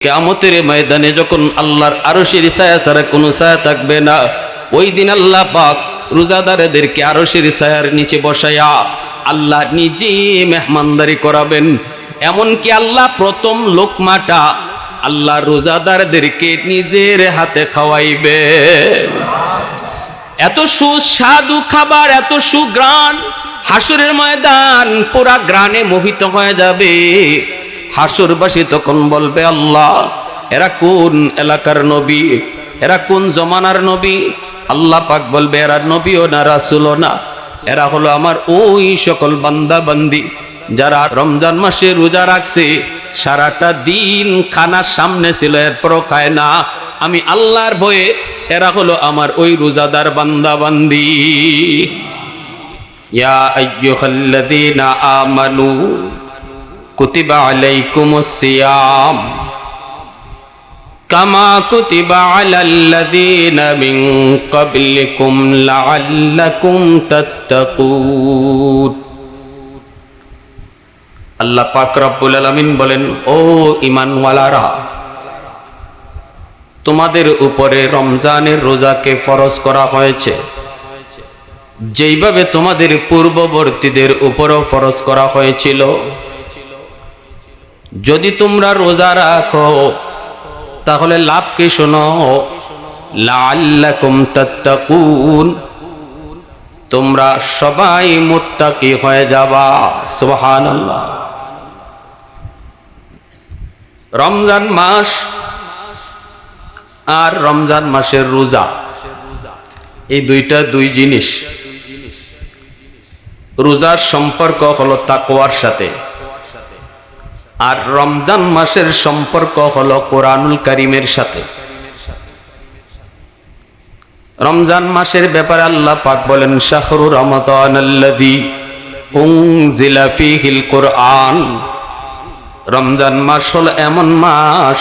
কিয়ামতের ময়দানে যখন আল্লাহর আরশের ছায়া ছাড়া কোনো ছায়া থাকবে না, ওই দিন আল্লাহ পাক রোজাদারদেরকে আরশের ছায়ার নিচে বসায়া আল্লাহ নিজে মেহমানদারি করাবেন। এমনকি আল্লাহ প্রথম লোকমাটা আল্লাহ রোজাদারদেরকে নিজের হাতে খাওয়াইবে। এত সুস্বাদু খাবার, এত সুগ্রাণ, হাসরের ময়দান পুরা গ্রানে মোহিত হয়ে যাবে। হাসরবাসী তখন বলবে, আল্লাহ এরা কোন এলাকার নবী, এরা কোন জমানার নবী? আল্লাহ পাক বলবে, এরা নবীও না রাসূলও না, এরা হলো আমার ওই সকল বান্দা বান্দি যারা রমজান মাসে রোজা রাখছে, সারাটা দিন খানার সামনে ছিল এরপরও খায় না। আমি আল্লাহর ভয়ে এরা হলো আমার ওই রোজাদার বান্দা বান্দি। ইয়া আইয়ুহাল্লাযীনা আমানু কুতিবা আলাইকুমুস সিয়াম কামা কুতিবা আলাল্লাযীনা মিন ক্বাবলিকুম লাআল্লাকুম তাত্তাকুন। আল্লাহ পাক রব্বুল আলামিন বলেন, ও ঈমানওয়ালারা, তোমাদের উপরে রমজানের রোজাকে ফরজ করা হয়েছে, যেইভাবে তোমাদের পূর্ববর্তীদের উপরও ফরজ করা হয়েছিল। যদি তোমরা রোজা রাখো তাহলে লাভ কি শোনো, লাআল্লাকুম তাত্তাকুন, তোমরা সবাই মুত্তাকি হয়ে যাবা। সুবহানাল্লাহ। রমজান মাস আর রমজান মাসের রোজা, এই দুই জিনিস। রোজার সম্পর্ক হলো তাকওয়ার সাথে, আর রমজান মাসের সম্পর্ক হলো কোরআনুল কারীমের সাথে। রমজান মাসের ব্যাপারে আল্লাহ পাক বলেন, শাহরু রমাদানাল্লাযী উনজিলা ফীহিল কুরআন। রমজান মাস হলো এমন মাস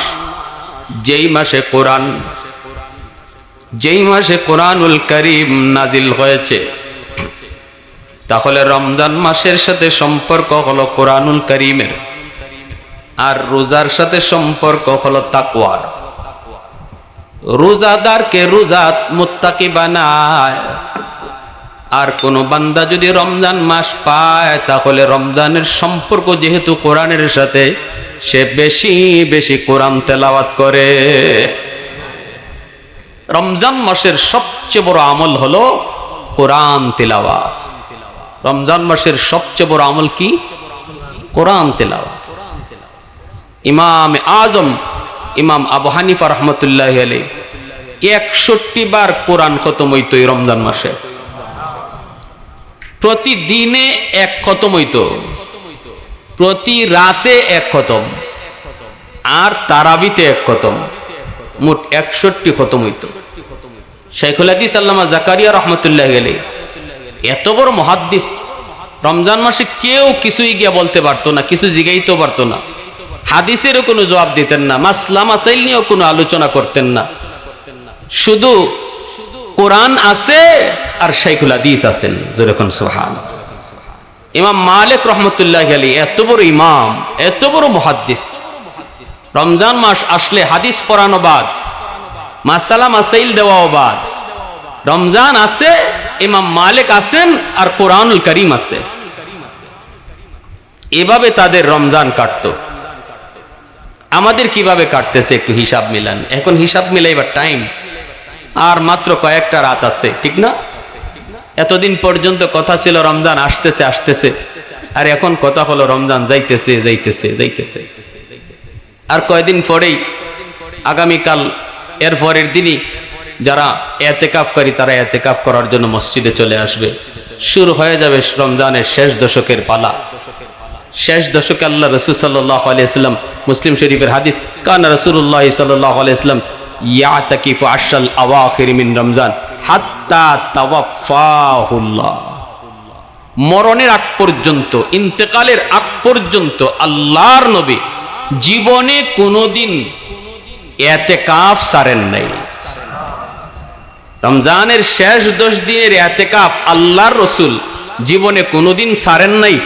যেই মাসে কোরআনুল কারীম নাজিল হয়েছে। তাহলে রমজান মাসের সাথে সম্পর্ক হলো কোরআনুল কারীমের, আর রোজার সাথে সম্পর্ক হলো তাকওয়ার। রোজাদারকে রোজা মুত্তাকি বানায়। আর কোন বান্দা যদি রমজান মাস পায়, তাহলে রমজানের সম্পর্ক যেহেতু কোরআনের সাথে, সে বেশি বেশি কোরআন তেলাওয়াত করে। রমজান মাসের সবচেয়ে বড় আমল হলো কোরআন তিলাওয়াত। রমজান মাসের সবচেয়ে বড় আমল কি? কোরআন তিলাওয়াত। ইমাম আজম ইমাম আবু হানিফা রহমতুল্লাহ আলাইহি 61 বার কোরআন খতম হইতো এই রমজান মাসে। প্রতিদিনে এক খতম হইতো, প্রতি রাতে এক খতম, আর তারাবিতে এক খতম, মোট 61 খতম হইতো। শাইখুল হাদিস আল্লামা জাকারিয়া রহমতুল্লাহ আলাইহি এত বড় মুহাদ্দিস, রমজান মাসে কেউ কিছুই গিয়া বলতে পারতো না, কিছু জিগাইতেও পারতো না, হাদিসেরও কোনো জবাব দিতেন না, মাসলা মাসাইল নিয়েও কোনো আলোচনা করতেন না। শুধু কোরআন আছে আর শাইখুল হাদিস আছেন। যেরকম সুবহানাল্লাহ। ইমাম মালিক রহমতুল্লাহ আলাইহি এত বড় ইমাম, এত বড় মুহাদ্দিস, রমজান মাস আসলে হাদিস পড়ানো বাদ, মাসালা মাসাইল দেওয়াও বাদ। রমজান আছে, ইমাম মালিক আছেন, আর কোরআনুল কারীম আছে। এভাবে তাদের রমজান কাটতো। আমাদের কিভাবে কাটতেছে একটু হিসাব মিলান। এখন হিসাব মিলাইবার টাইম, আর মাত্র কয়েকটা রাত আছে, ঠিক না? এতদিন পর্যন্ত কথা ছিল রমজান আসতেছে আসতেছে, আর এখন কথা হলো রমজান যাইতেছে যাইতেছে যাইতেছে। আর কয়দিন পরেই, আগামীকাল এর পরের দিনই যারা এতেকাফকারী তারা এতেকাফ করার জন্য মসজিদে চলে আসবে। শুরু হয়ে যাবে রমজানের শেষ দশকের পালা। শেষ দশকে আল্লাহ রাসূল সাল্লাল্লাহু আলাইহি ওয়াসাল্লাম, মুসলিম শরীফের হাদিস, কানা রাসূলুল্লাহ সাল্লাল্লাহু আলাইহি ওয়াসাল্লাম ইয়াতাকিফু আশরাল আওয়াখির মিন রমজান হাত্তা তাওয়াফাহুল্লাহ। মরণের আগ পর্যন্ত, ইন্তেকালের আগ পর্যন্ত আল্লাহর নবী জীবনে কোনোদিন ইতিকাফ ছাড়েন নাই। রমজানের শেষ 10 দিনের ইতিকাফ আল্লাহর রাসূল জীবনে কোনোদিন ছাড়েন নাই।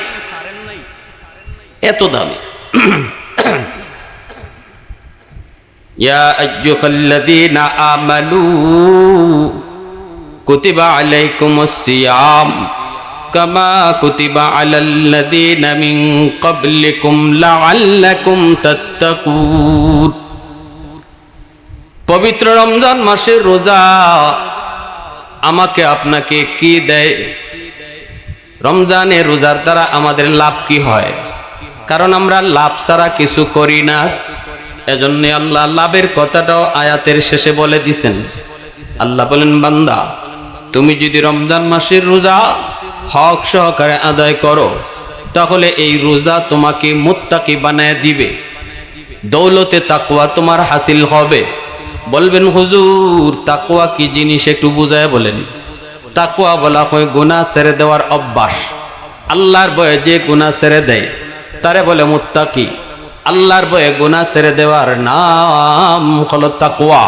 এত দামি। ইয়া আইয়ুহাল্লাযীনা আমানু কুতিবা আলাইকুমুস সিয়াম কামা কুতিবা আলাল্লাযীনা মিন ক্বাবলিকুম লাআল্লাকুম তাত্তাকুন। পবিত্র রমজান মাসের রোজা আমাকে আপনাকে কি দেয়? রমজানের রোজার দ্বারা আমাদের লাভ কি হয়? কারণ আমরা লাভ ছাড়া কিছু করি না। এজন্য আল্লাহ লাভের কথাটাও আয়াতের শেষে বলে দিছেন। আল্লাহ বলেন, বান্দা তুমি যদি রমজান মাসের রোজা হক সহকারে আদায় করো তাহলে এই রোজা তোমাকে মুত্তাকি বানায় দিবে, দৌলতে তাকওয়া তোমার হাসিল হবে। বলবেন হুজুর তাকওয়া কি জিনিস একটু বুঝায় বলেন। তাকওয়া বলা হয় গুনাহ ছেড়ে দেওয়ার অভ্যাস। আল্লাহর ভয়ে যে গুনাহ ছেড়ে দেয় তারে বলে মুত্তাকি। আল্লাহর ভয়ে গুনাহ ছেড়ে দেওয়ার নাম হলো তাকওয়া।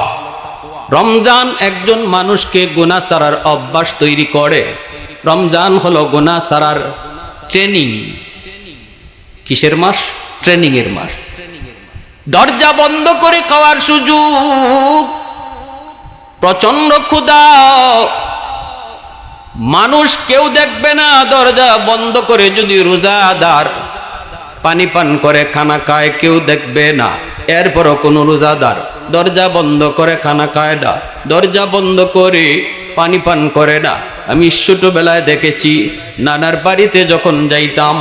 রমজান একজন মানুষকে গুনাহ ছাড়ার অভ্যাস তৈরি করে। রমজান হলো গুনাহ ছাড়ার ট্রেনিং। কিসের মাস? ট্রেনিং এর মাস। দরজা বন্ধ করে খাওয়ার সুযোগ, প্রচন্ড ক্ষুধা, মানুষ কেউ দেখবে না, দরজা বন্ধ করে যদি রোজাদার পানি পান করে খানা খায় কেউ দেখবে না, এরপরও কোনো রোজাদার দরজা বন্ধ করে খানা খায় না, দরজা বন্ধ করে পানি পান করে না। আমি ছোটবেলায় দেখেছি নানার বাড়িতে যখন যাইতাম,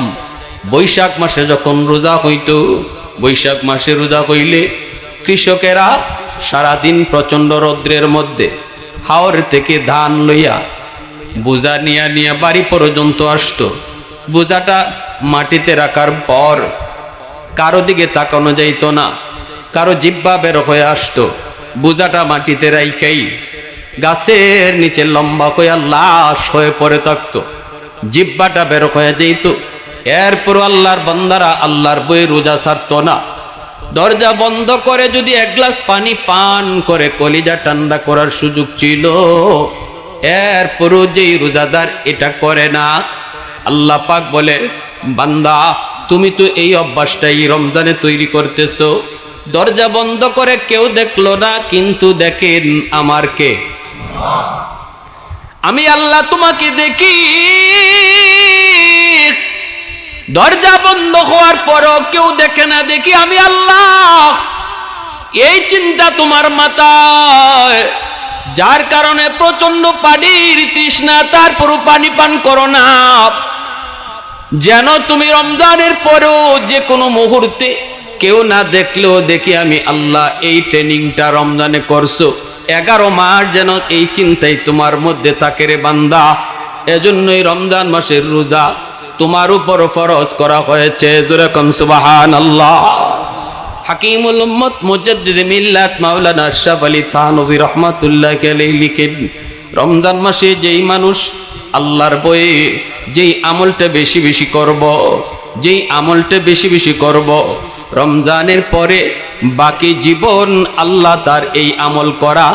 বৈশাখ মাসে যখন রোজা হইতো, বৈশাখ মাসে রোজা হইলে কৃষকেরা সারাদিন প্রচন্ড রৌদ্রের মধ্যে হাওর থেকে ধান লইয়া বোঝা নিয়া নিয়া বাড়ি পর্যন্ত আসতো। বোঝাটা মাটিতে রাখার পর কারো দিকে তাকানো যাইতো না, কারো জিহ্বা বের হয়ে আসতো। বোঝাটা মাটিতে রাইখাই গাছের নিচে লম্বা হয়ে লাশ হয়ে পড়ে থাকতো, জিহ্বাটা বের হয়ে যেত। এরপর আল্লাহর বান্দারা আল্লাহর বই রোজা ছাড়তো না। দরজা বন্ধ করে যদি এক গ্লাস পানি পান করে কলিজা ঠান্ডা করার সুযোগ ছিল। এরপরও যেই রোজাদার এটা করে না, আল্লাহ পাক বলে, বান্দা তুমি তো এই অভ্যাসটাই রমজানে তৈরি করতেছো। দরজা বন্ধ করে কেউ দেখলো না, কিন্তু দেখেন আমার কে? আমি আল্লাহ তোমাকে দেখি। দরজা বন্ধ হওয়ার পরও কেউ দেখে না, দেখি আমি আল্লাহ। এই চিন্তা তোমার মাথায়, যার কারণে প্রচন্ড পানির তৃষ্ণা, তারপরও পানি পান করো না। যেন তুমি রমজানের পরেও যে কোনো মুহূর্তে কেউ না দেখলেও দেখি আমি আল্লাহ। এই ট্রেনিংটা রমজানে করছো, 11 মাস যেন এই চিন্তাই তোমার মধ্যে থাকে রে বান্দা। এজন্যই রমজান মাসের রোজা তোমার উপর ফরজ করা হয়েছে। যেরকম সুবহানাল্লাহ। হাকিমুল উম্মত মুজাদ্দিদ মিল্লাত মাওলানা আশরাফ আলী থানভী রাহমাতুল্লাহি আলাইহি লিখেন, রমজান মাসে যেই মানুষ আল্লাহর বয়ে যেই আমলটা বেশি বেশি করব, যেই আমলটা বেশি বেশি করব, রমজানের পরে বাকি জীবন আল্লাহ তার এই আমল করা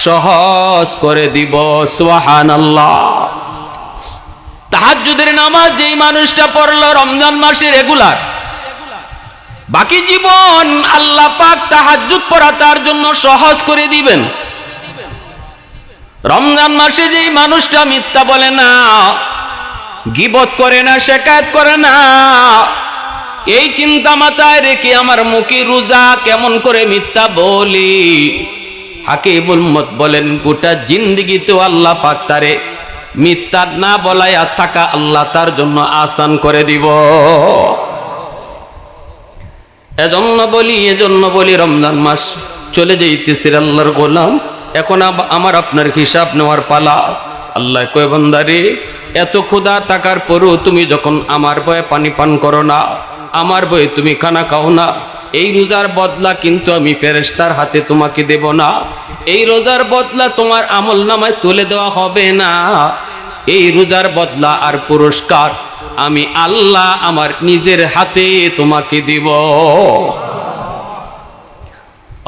সহজ করে দিব। সুবহানাল্লাহ। তাহাজ্জুদের নামাজ যেই মানুষটা পড়লো রমজান মাসে রেগুলার, বাকি জীবন আল্লাহ পাক তাহাজ্জুদ পড়া তার জন্য সহজ করে দিবেন। রমজান মাসে যেই মানুষটা মিথ্যা বলে না, গীবত করে না, শিকায়ত করে না, এই চিন্তা মাথায় রেখে আমার মুখে রোজা কেমন করে মিথ্যা বলি। হাকিমুল উম্মত বলেন, গোটা জিন্দেগিতেও আল্লাহ পাক তারে মিথ্যা না বলাইয়া থাকা আল্লাহ তার জন্য আসান করে দিব। এজন্য বলি রমজান মাস চলে যাইতেছে আল্লাহর গোলাম, এখন আমার আপনার হিসাব নেওয়ার পালা। আল্লাহ কয়, বান্দারে এত ক্ষুধা থাকার পরও তুমি যখন আমার ভয়ে পানি পান করো না, আমার ভয়ে তুমি খানা খাও না, এই রোজার বদলা কিন্তু আমি ফেরেশতার হাতে তোমাকে দেব না। এই রোজার বদলা তোমার আমল নামায় তুলে দেওয়া হবে না। এই রোজার বদলা আর পুরস্কার আমি আল্লাহ আমার নিজের হাতে তোমাকে দিব।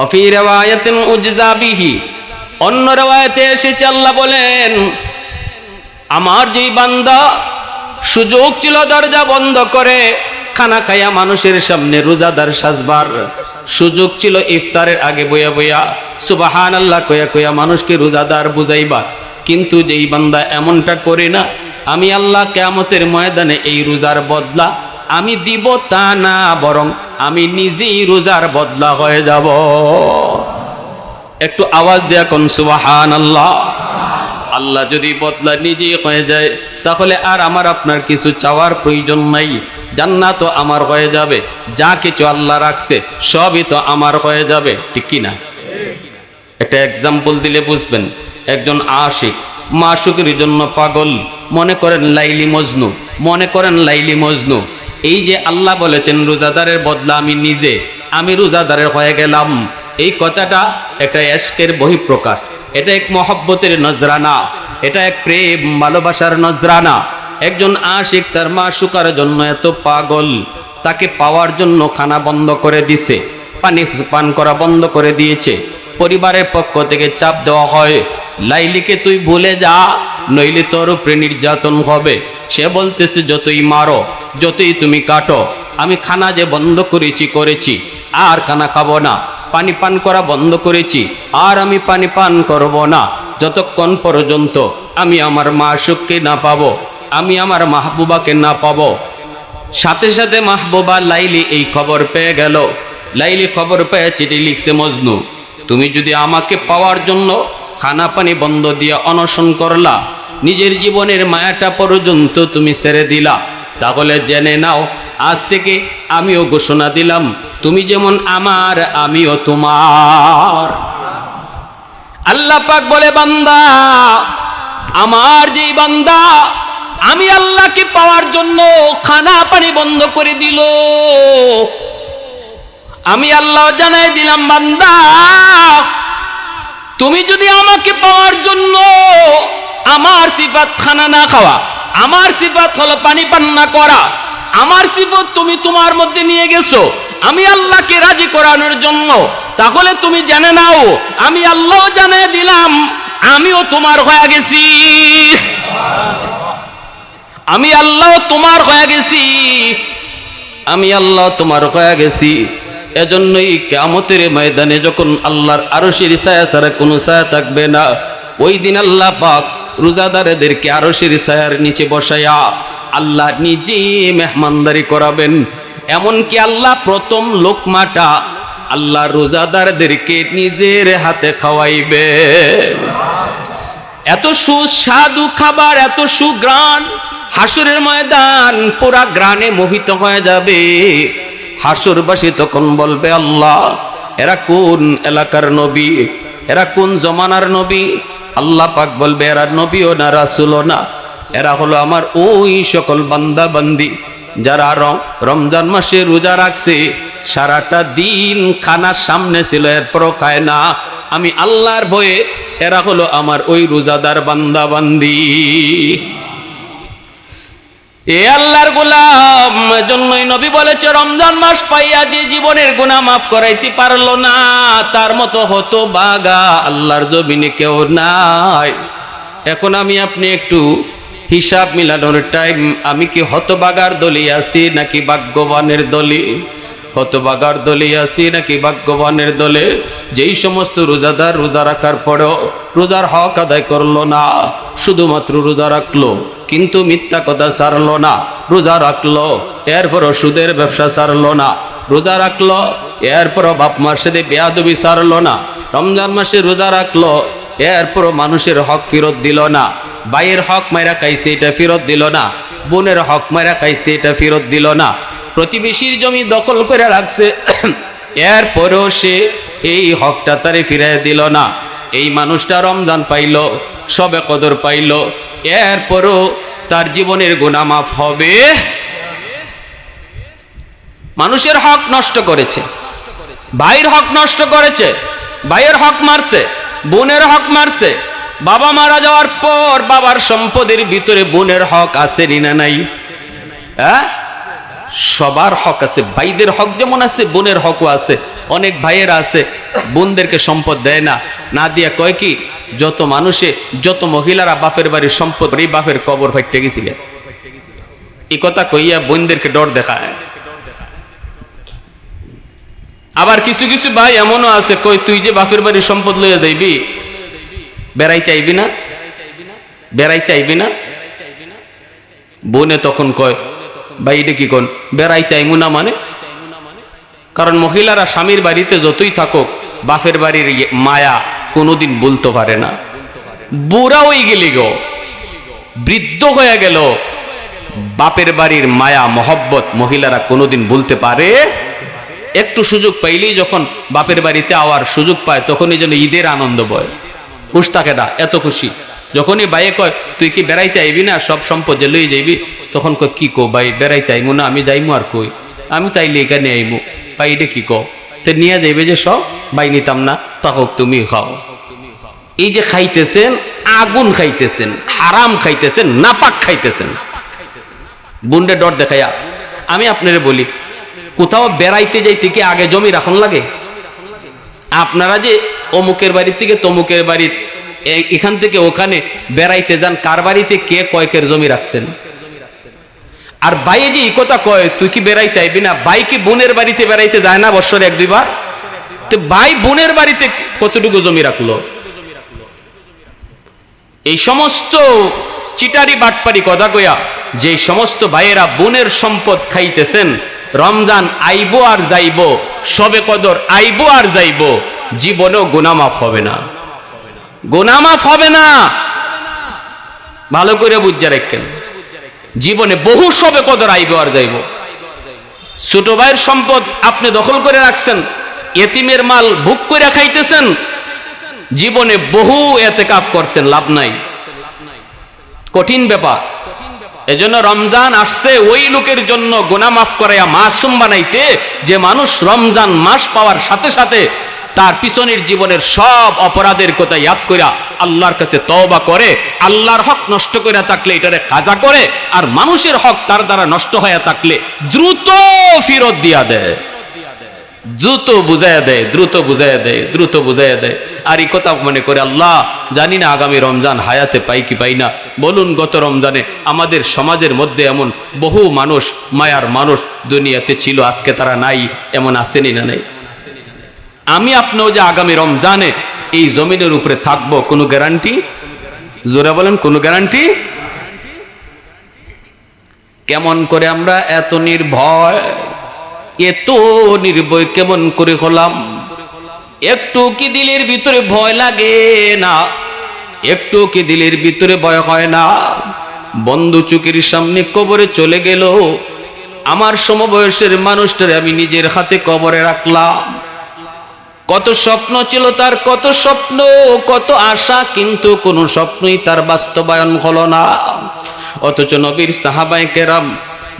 অফি রিওয়ায়াতিন উজজা বিহি, অন্য রিওয়ায়াতে এসেছে আল্লাহ বলেন, আমার যেই বান্দা সুযোগ ছিল দরজা বন্ধ করে খানা খাইয়া মানুষের সামনে রোজাদার সাজবার, সুযোগ ছিল ইফতারের আগে বইয়া বইয়া সুবহানাল্লাহ কয়া কয়া মানুষকে রোজাদার বুঝাইবা, কিন্তু যেই বান্দা এমনটা করে না, আমি আল্লাহ কিয়ামতের ময়দানে এই রোজার বদলা আমি দিব তা না, বরং আমি নিজেই রোজার বদলা হয়ে যাব। একটু আওয়াজ দেয়া কোন সুবহানাল্লাহ। আল্লাহ যদি বদলা নিজেই হয়ে যায়, তাহলে আর আমার আপনার কিছু চাওয়ার প্রয়োজন নাই। জান্নাত আমার হয়ে যাবে, যা কিছু আল্লাহ রাখছে সবই তো আমার হয়ে যাবে, ঠিক কি না? একটা এক্সাম্পল দিলে বুঝবেন। একজন আশিক মাশুকের জন্য পাগল, মনে করেন লাইলি মজনু, মনে করেন লাইলি মজনু। এই যে আল্লাহ বলেছেন রোজাদারের বদলা আমি নিজে, আমি রোজাদারের হয়ে গেলাম, এই কথাটা একটা এশকের বহিঃপ্রকাশ, এটা এক মহব্বতের নজরানা, এটা এক প্রেম ভালোবাসার নজরানা। একজন আশিক তার মাশুকার জন্য এত পাগল, তাকে পাওয়ার জন্য খানা বন্ধ করে দিছে, পানি পান করা বন্ধ করে দিয়েছে। পরিবারের পক্ষ থেকে চাপ দেওয়া হয়, লাইলিকে তুই ভুলে যা, নইলে তোর উপরে নির্যাতন হবে। সে বলতেছে যতই মারো, যতই তুমি কাটো, আমি খানা যে বন্ধ করেছি, আর খানা খাবো না। পানি পান করা বন্ধ করেছি, আর আমি পানি পান করব না, যতক্ষণ পর্যন্ত আমি আমার মাশুককে না পাবো, আমি আমার মাহবুবাকে না পাবো। সাথে সাথে মাহবুবা লাইলি এই খবর পেয়ে গেল। লাইলি খবর পেয়ে চিঠি লিখছে, মজনু তুমি যদি আমাকে পাওয়ার জন্য খানা পানি বন্ধ দিয়ে অনশন করলা, নিজের জীবনের মায়াটা পর্যন্ত তুমি ছেড়ে দিলা, তাহলে জেনে নাও আজ থেকে আমিও ঘোষণা দিলাম, তুমি যেমন আমার আমিও তোমার। আল্লাহ পাক বলে, বান্দা আমার যেই বান্দা আমি আল্লাহকে পাওয়ার জন্য খানা পানি বন্ধ করে দিল, আমি আল্লাহ জানাই দিলাম, বান্দা তুমি যদি আমাকে পাওয়ার জন্য আমার সিফাত খানা না খাওয়া, আমার সিফাত হলো পানি পান না করা, আমার সিফাত তুমি তোমার মধ্যে নিয়ে গেছো আমি আল্লাহকে রাজি করানোর জন্য, তাহলে তুমি জেনে নাও আমি আল্লাহ জানাই দিলাম আমিও তোমার হয়ে গেছি, আমি আল্লাহ তোমার হয়ে গেছি, আমি আল্লাহ তোমার হয়ে গেছি। এজন্যই কিয়ামতের ময়দানে যখন আল্লাহর আরশের ছায়া ছাড়া কোনো ছায়া থাকবে না, ওই দিন আল্লাহ পাক রোজাদারদেরকে আরশের ছায়ার নিচে বসায়া আল্লাহ নিজে মেহমানদারি করাবেন। এমনকি আল্লাহ প্রথম লোকমাটা আল্লাহ রোজাদারদেরকে নিজের হাতে খাওয়াইবে। এত সুস্বাদু খাবার, এত সুগ্রাণ, হাসরের ময়দান পুরা গ্রানে মোহিত হয়ে যাবে। হাসরবাসী তখন বলবে, আল্লাহ এরা কোন এলাকার নবী, এরা কোন জমানার নবী? আল্লাহ পাক বলবে, এরা নবীও না রাসূলও না, এরা হলো আমার ওই সকল বান্দা বান্দি যারা রমজান মাসে রোজা রাখছে, সারাটা দিন খানার সামনে ছিল এরপরও খায় না, আমি আল্লাহর ভয়ে এরা হলো আমার ওই রোজাদার বান্দা বান্দি। এ আল্লাহর গোলাম, জন্যই নবী বলেছে রমজান মাস পাইয়া যে জীবনের গুনাহ মাফ করাইতে পারলো না, তার মতো হতভাগা আল্লাহর জমিনে কেউ নাই। এখন আমি আপনি একটু হিসাব মিলানোর টাইম, আমি কি হতভাগার দলে আছি নাকি ভাগ্যবানের দলে? হতভাগার দলে আছি নাকি ভাগ্যবানের দলে? যেই সমস্ত রোজাদার রোজা রাখার পরেও রোজার হক আদায় করলো না, শুধুমাত্র রোজা রাখলো কিন্তু মিথ্যা কথা ছাড়লো না, রোজা রাখলো এরপরও সুদের ব্যবসা ছাড়লো না, রোজা রাখলো এরপরও বাপ মার সাথে বেয়াদবি ছাড়লো না, রমজান মাসে রোজা রাখলো এরপরও মানুষের হক ফেরত দিল না, ভাইয়ের হক মাইরা খাইছে এটা ফেরত দিল না, বোনের হক মাইরা খাইছে এটা ফেরত দিল না, প্রতিবেশীর জমি দখল করে রাখছে এরপরেও সে এই হকটা তারে ফিরাই দিল না। এই মানুষটা রমজান পাইল, সবে কদর পাইল, এরপরও তার জীবনের গুনাহ মাফ হবে? মানুষের হক নষ্ট করেছে, ভাইয়ের হক নষ্ট করেছে, ভাইয়ের হক মারছে, বোনের হক মারছে, বাবা মারা যাওয়ার পর বাবার সম্পদের ভিতরে বোনের হক আছে না নাই? হ্যাঁ, সবার হক আছে, ভাইদের হক যেমন আছে বোনের হকও আছে। অনেক ভাইয়েরা আছে বোনদেরকে সম্পদ দেয় না, না দিয়া কয় কি, যত মানুষে যত মহিলারা বাপের বাড়ির সম্পদ এই বাপের কবর ফাইটে গেছিল, এই কথা কইয়া বোনদেরকে ডর দেখায়। আবার কিছু কিছু ভাই এমনও আছে, কই তুই যে বাপের বাড়ির সম্পদ লইয়া যাইবি, বেড়াইতে আইবি না, বেড়াইতে আইবি না? বোনে তখন কয়, ভাই এটা কি কোন বেড়াইতে আইমু না মানে? কারণ মহিলারা স্বামীর বাড়িতে যতই থাকুক বাপের বাড়ির মায়া কোনোদিন বলতে পারে না। বুড়া হয়ে গেলি গো, বৃদ্ধ হয়ে গেল, বাপের বাড়ির মায়া মহব্বত মহিলারা কোনোদিন বলতে পারে? একটু সুযোগ পাইলেই যখন বাপের বাড়িতে আওয়ার সুযোগ পায় তখনই যেন ঈদের আনন্দ বয়, খুশ থাকে না, এত খুশি। যখনই বাইয়ে কয় তুই কি বেড়াইতে আইবি না, সব সম্পদ যে লই যাইবি, তখন কয় কি কো ভাই বেড়াইতে আইমু না, আমি যাইমু আর কই, আমি তাইলে এখানে আইমু। ভাই এটা কি কো, তো নিয়ে যাইবে যে সব, ভাই নিতাম না, তখন তুমি খাও। এই যে খাইতেছেন, আগুন খাইতেছেন, হারাম খাইতেছেন, নাপাক খাইতেছেন। বুন্ডে ডর দেখাইয়া আমি আপনারে বলি, কোথাও বেড়াইতে যাইতে কি আগে জমি রাখুন লাগে? আপনারা যে অমুকের বাড়ি থেকে তমুকের বাড়ির, এখান থেকে ওখানে বেড়াইতে যান, কার বাড়িতে কে কয়েকের জমি রাখছেন? আর ভাই যে এই কথা কয় তুই কি বেড়াইতে আইবি না, ভাই কি বোনের বাড়িতে বেড়াইতে যায় না বছরে এক দুইবার? তো ভাই বোনের বাড়িতে কতটুকু জমি রাখলো? এই সমস্ত চিটারি বাটপারি কথা কইয়া যে সমস্ত ভাইয়েরা বোনের সম্পদ খাইতেছেন, রমজান আইবো আর যাইবো, সবে কদর আইবো আর যাইবো, জীবনেও গুনাহ মাফ হবে না, গুনাহ মাফ হবে না। ভালো করে বুঝা রাখেন, জীবনে বহু সবে কদর আইবো আর যাইবো। ছোট ভাইয়ের সম্পদ আপনি দখল করে রাখছেন, এতিমের মাল ভোগ করে খাইতেছেন, জীবনে বহু এতেকাফ করছেন, লাভ নাই, কঠিন ব্যাপার। এজন্য রমজান আসছে ওই লোকের জন্য গুনাহ মাফ করাইয়া মাসুম বানাইতে, যে মানুষ রমজান মাস পাওয়ার সাথে সাথে তার পিছনের জীবনের সব অপরাধের কথা ইয়াদ কইরা আল্লাহর কাছে তওবা করে, আল্লাহর হক নষ্ট কইরা থাকলে এটারে কাজা করে, আর মানুষের হক তার দ্বারা নষ্ট হয়ে থাকলে দ্রুত ফেরত দিয়া দেয়, দ্রুত বুঝাইয়া দেয়, দ্রুত বুঝাইয়া দেয়, দ্রুত বুঝাইয়া দেয়। আর এই কথা মনে করে আল্লাহ জানি না আগামী রমজান হায়াতে পাই কি পাই না। বলুন, গত রমজানে আমাদের সমাজের মধ্যে এমন বহু মানুষ, মায়ার মানুষ দুনিয়াতে ছিল, আজকে তারা নাই, এমন আসেনি না নাই? আমি আপনিও যে আগামী রমজানে এই জমিনের উপরে থাকবো, কোনো গ্যারান্টি? জোরে বলেন, কোনো গ্যারান্টি? কেমন করে আমরা এত নির্ভয়, এত নির্ভয় কেমন করে হলাম? একটু কি দিলের ভিতরে ভয় লাগে না? একটু কি দিলের ভিতরে ভয় হয় না? বন্ধু চোখের সামনে কবরে চলে গেল, আমার সমবয়সের মানুষটারে আমি নিজের হাতে কবরে রাখলাম। কত স্বপ্ন ছিল তার, কত স্বপ্ন, কত আশা, কিন্তু কোনো স্বপ্নই তার বাস্তবায়ন হলো না। অথচ নবীর সাহাবায়ে কেরাম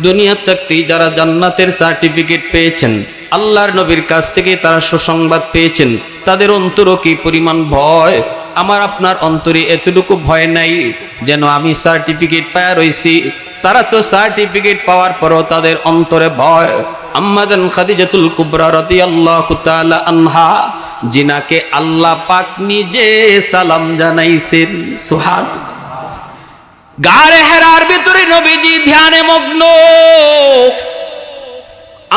দুনিয়া থাকতেই যারা জান্নাতের সার্টিফিকেট পেয়েছেন, আল্লাহর নবীর কাছ থেকে তারা সুসংবাদ পেয়েছেন, তাদের অন্তরও কি পরিমাণ ভয়? আমার আপনার অন্তরে এতটুকু ভয় নাই যেন আমি সার্টিফিকেট পায়া রইছি, তারা তো সার্টিফিকেট পাওয়ার পরও তাদের অন্তরে ভয়। আম্মাজান খাদিজাতুল কুবরা রাদিয়াল্লাহু তাআলা আনহা, জিনাকে আল্লাহ পাক নিজে সালাম জানাইছেন, সুবহানাল্লাহ। গারে হেরার ভিতরে নবীজি ধ্যানে মগ্ন,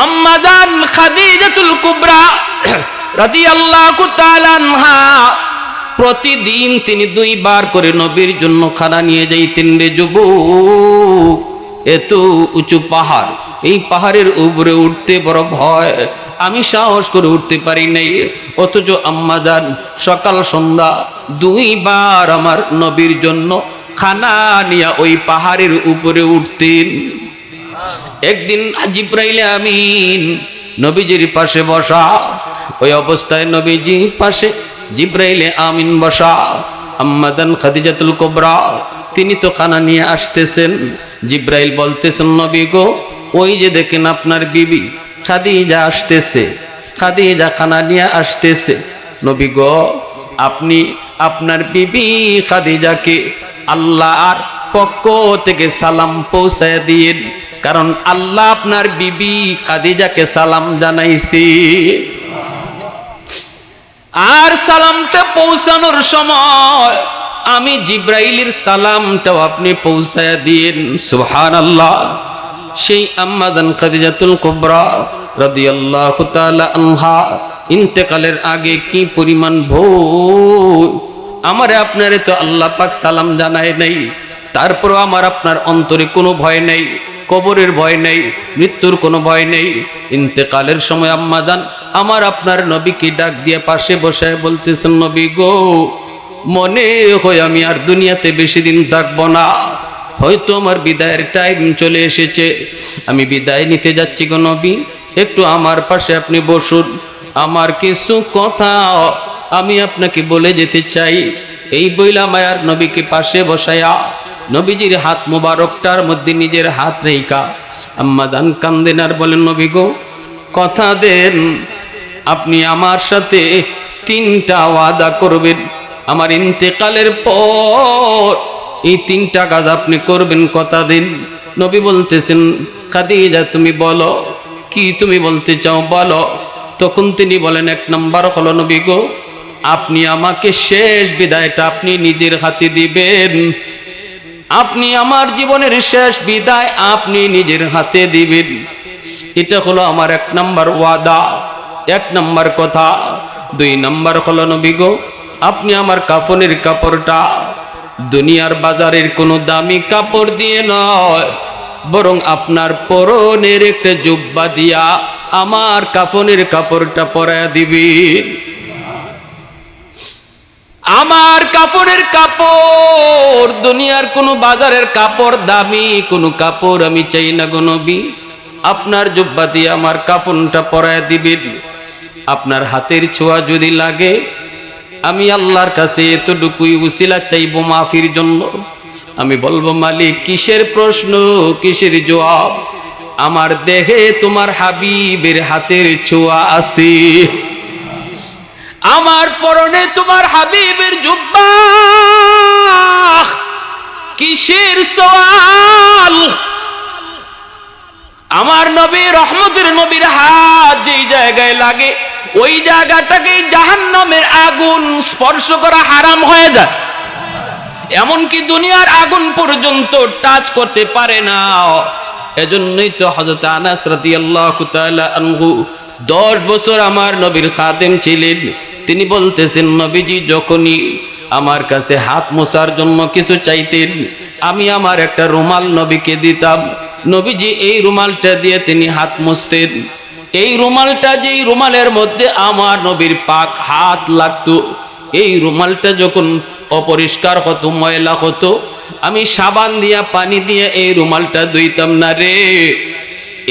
আম্মাজান খাদিজাতুল কুবরা রাদিয়াল্লাহু তাআলা আনহা প্রতিদিন তিনি 2 বার করে নবীর জন্য খানা নিয়ে যাইতেন। রে যুবক, এত উঁচু পাহাড়, এই পাহাড়ের উপরে উঠতে বড় ভয়, আমি সাহস করে উঠতে পারি নাই। অথচ আম্মাজান সকাল সন্ধ্যা 2 বার আমার নবীর জন্য খানা নিয়ে ওই পাহাড়ের উপরে উঠতেন। একদিন জিবরাইল আমিন নবীজির পাশে বসা, ওই অবস্থায় নবীজির পাশে জিবরাইল আমিন বসা। আম্মাজান খাদিজাতুল কুবরা তিনি তো খানা নিয়ে আসতেছেন, জিবরাইল বলতেছেন, নবী গো, ওই যে দেখেন আপনার বিবি খাদিজা আসতেছে, খাদিজা খানা নিয়ে আসতেছে। নবী গো, আপনি আপনার বিবি খাদিজাকে আল্লাহর পক্ষ থেকে সালাম পৌঁছায় দিয়েন, কারণ আল্লাহ আপনার বিবি খাদিজাকে সালাম জানাইছি। আর সালামটা পৌঁছানোর সময় আমি জিব্রাইলের সালামটাও আপনি পৌঁছায় দিয়েন, সুবহানাল্লাহ। সেই আম্মাজান খাদিজাতুল কুবরা রাদিয়াল্লাহু তাআলা আনহা ইন্তেকালের আগে কি পরিমাণ ভয়, আমারে আপনারে তো আল্লাহ পাক সালাম জানায় নাই, তারপরও আমার আপনার অন্তরে কোনো ভয় নেই, কবরের ভয় নেই, মৃত্যুর কোনো ভয় নেই। ইন্তেকালের সময় আম্মা জান আমার আপনার নবীকে ডাক দিয়ে পাশে বসায় বলতেছেন, নবী গো, মনে হয় আমি আর দুনিয়াতে বেশি দিন থাকবো না, হয়তো আমার বিদায়ের টাইম চলে এসেছে, আমি বিদায় নিতে যাচ্ছি গো নবী, একটু আমার পাশে আপনি বসুন, আমার কিছু কথা আমি আপনাকে বলে যেতে চাই। এই বইলা মায়ার নবীকে পাশে বসায়া নবীজির হাত মুবারকটার মধ্যে নিজের হাত রেখা আম্মা জান কান্দেন আর বলেন, নবী গো, কথা দেন আপনি আমার সাথে 3টা ওয়াদা করবেন, আমার ইন্তেকালের পর এই 3টা কাজ আপনি করবেন, কথা দিন। নবী বলতেছেন, খাদিজা তুমি বলো, কি তুমি বলতে চাও বলো। তখন তিনি বলেন, 1 নম্বর হলো নবী গো, আপনি আমাকে শেষ বিদায়টা আপনি নিজের হাতে দিবেন, আপনি আমার জীবনের শেষ বিদায় আপনি নিজের হাতে দিবেন, এটা হলো আমার 1 নম্বর ওয়াদা, 1 নম্বর কথা। 2 নম্বর হলো নবী গো, আপনি আমার কাফনের কাপড়টা দুনিয়ার বাজারের কোনো দামি কাপড় দিয়ে নয়, বরং আপনার পরনের একটা জুব্বা দিয়া আমার কাফনের কাপড়টা পরায়া দিবেন। আমার কাপড়ের কাপড় দুনিয়ার কোনো বাজারের কাপড়, দামি কোনো কাপড় আমি চাই না গো নবী, আপনার জুব্বা দিয়ে আমার কাফনটা পরায়া দিবেন। আপনার হাতের ছোঁয়া যদি লাগে আমি আল্লাহর কাছে এতটুকুই উসিলা চাইবো মাফির জন্য। আমি বলবো, মালিক কিসের প্রশ্ন, কিসের জবাব, আমার দেহে তোমার হাবিবের হাতের ছোঁয়া আছে, আমার পরনে তোমার হাবিবের জুব্বা, কিসের সওয়াল। আমার নবী রহমতের নবীর হাত যেই জায়গায় লাগে ওই জায়গাটাকে জাহান্নামের আগুন স্পর্শ করা হারাম হয়ে যায়, এমনকি দুনিয়ার আগুন পর্যন্ত টাচ করতে পারে না। এজন্যই তো হযরত আনাস রাদিয়াল্লাহু তাআলা আনহু 10 বছর আমার নবীর খাদেম ছিলেন। তিনি বলতেছেন, নবীজি যখনই আমার কাছে হাত মোছার জন্য কিছু চাইতেন আমি আমার একটা রুমাল নবীকে দিতাম, নবীজি এই রুমালটা দিয়ে তিনি হাত মুছতেন। এই রুমালটা, যেই রুমালের মধ্যে আমার নবীর পাক হাত লাগতো, এই রুমালটা যখন অপরিষ্কার হতো, ময়লা হতো, আমি সাবান দিয়া পানি দিয়ে এই রুমালটা ধুইতাম না রে,